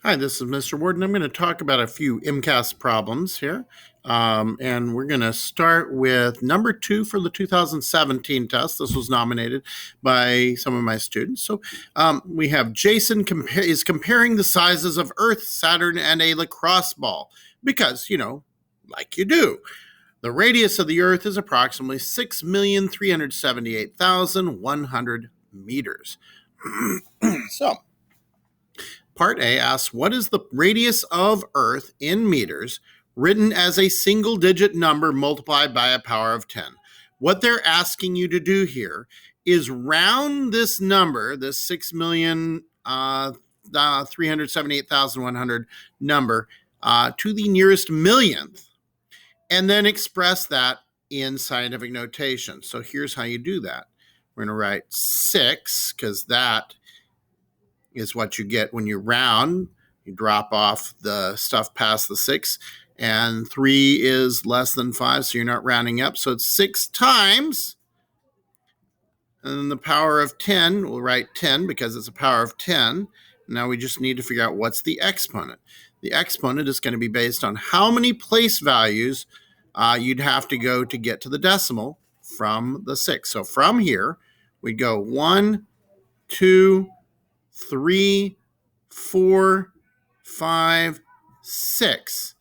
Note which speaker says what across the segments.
Speaker 1: Hi, this is Mr. Warden. I'm going to talk about a few MCAS problems here. And we're going to start with number 2 for the 2017 test. This was nominated by some of my students. So we have Jason is comparing the sizes of Earth, Saturn, and a lacrosse ball because, like you do. The radius of the Earth is approximately 6,378,100 meters. So, Part A asks, what is the radius of Earth in meters written as a single digit number multiplied by a power of 10? What they're asking you to do here is round this number, this 6,378,100 number, to the nearest millionth, and then express that in scientific notation. So here's how you do that. We're going to write 6, because that is what you get when you round. You drop off the stuff past the 6, and 3 is less than 5, so you're not rounding up. So it's 6 times, and then the power of 10, we'll write 10 because it's a power of 10. Now we just need to figure out what's the exponent. The exponent is going to be based on how many place values you'd have to go to get to the decimal from the 6. So from here, we go 1, 2, 3, 4, 5, 6.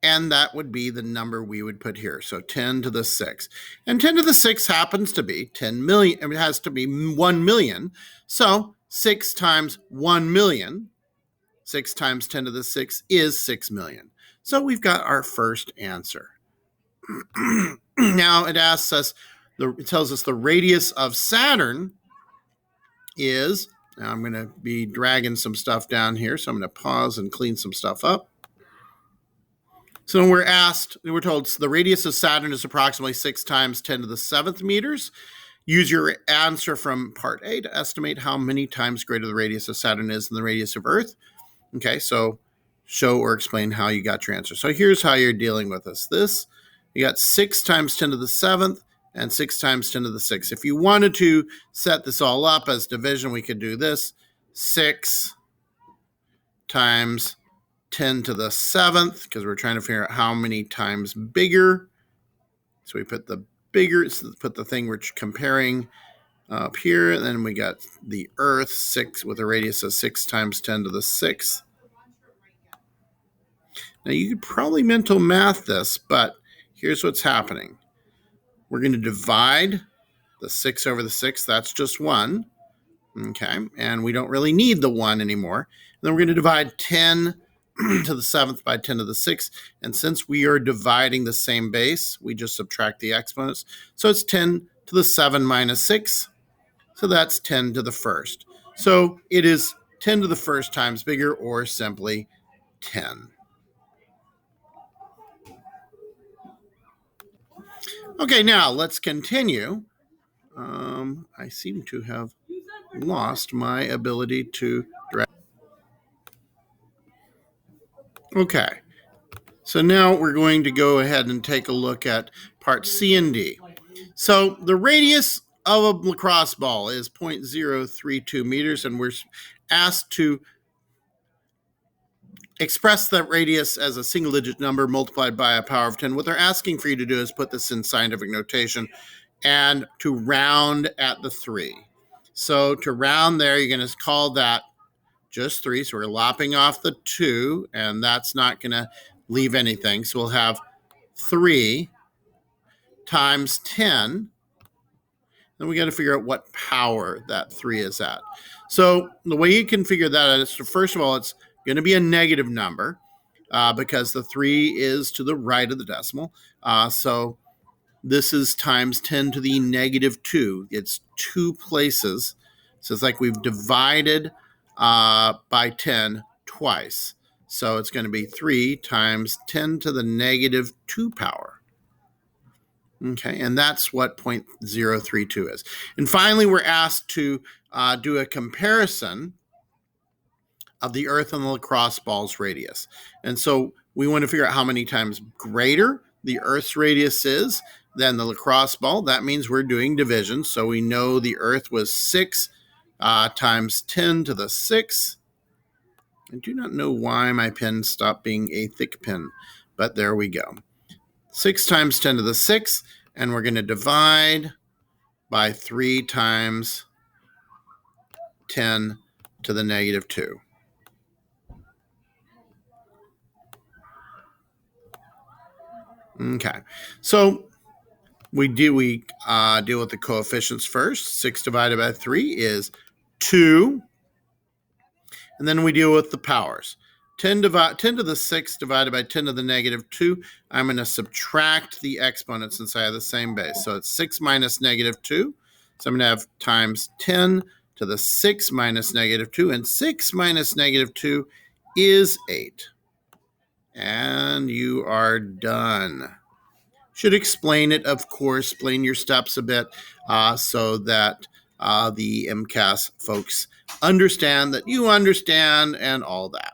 Speaker 1: And that would be the number we would put here. So 10 to the 6. And 10 to the 6 happens to be 10 million. It has to be 1 million. So 6 times 1 million, 6 times 10 to the 6 is 6 million. So we've got our first answer. Now it asks us, it tells us the radius of Saturn is, now I'm going to be dragging some stuff down here, so I'm going to pause and clean some stuff up. So we're told the radius of Saturn is approximately 6 times 10 to the 7th meters. Use your answer from part A to estimate how many times greater the radius of Saturn is than the radius of Earth. Okay, so show or explain how you got your answer. So here's how you're dealing with this. You got 6 times 10 to the 7th. And 6 times 10 to the 6. If you wanted to set this all up as division, we could do this. 6 times 10 to the 7th, because we're trying to figure out how many times bigger. So we put the thing we're comparing up here. And then we got the Earth, 6, with a radius of 6 times 10 to the 6th. Now, you could probably mental math this, but here's what's happening. We're going to divide the 6 over the 6. That's just 1. Okay. And we don't really need the 1 anymore. And then we're going to divide 10 to the 7th by 10 to the 6th. And since we are dividing the same base, we just subtract the exponents. So it's 10 to the 7 minus 6. So that's 10 to the 1st. So it is 10 to the 1st times bigger, or simply 10. Okay, now let's continue. I seem to have lost my ability to drag. Okay, so now we're going to go ahead and take a look at part C and D. So the radius of a lacrosse ball is 0.032 meters, and we're asked to express that radius as a single digit number multiplied by a power of 10. What they're asking for you to do is put this in scientific notation and to round at the 3. So to round there, you're going to call that just 3. So we're lopping off the 2, and that's not going to leave anything. So we'll have 3 times 10. Then we got to figure out what power that 3 is at. So the way you can figure that out is, first of all, it's going to be a negative number because the 3 is to the right of the decimal. So this is times 10 to the negative 2. It's 2 places. So it's like we've divided by 10 twice. So it's going to be 3 times 10 to the negative 2 power. Okay, and that's what 0.032 is. And finally, we're asked to do a comparison of the Earth and the lacrosse ball's radius. And so we want to figure out how many times greater the Earth's radius is than the lacrosse ball. That means we're doing division. So we know the Earth was 6 times 10 to the 6. I do not know why my pen stopped being a thick pen, but there we go. 6 times 10 to the 6th, and we're going to divide by 3 times 10 to the negative 2. Okay, so we deal with the coefficients first. 6 divided by 3 is 2. And then we deal with the powers. 10 to the 6th divided by 10 to the negative 2. I'm going to subtract the exponent since I have the same base. So it's 6 minus negative 2. So I'm going to have times 10 to the 6 minus negative 2. And 6 minus negative 2 is 8. And you are done. Should explain it, of course, explain your steps a bit so that the MCAS folks understand that you understand and all that.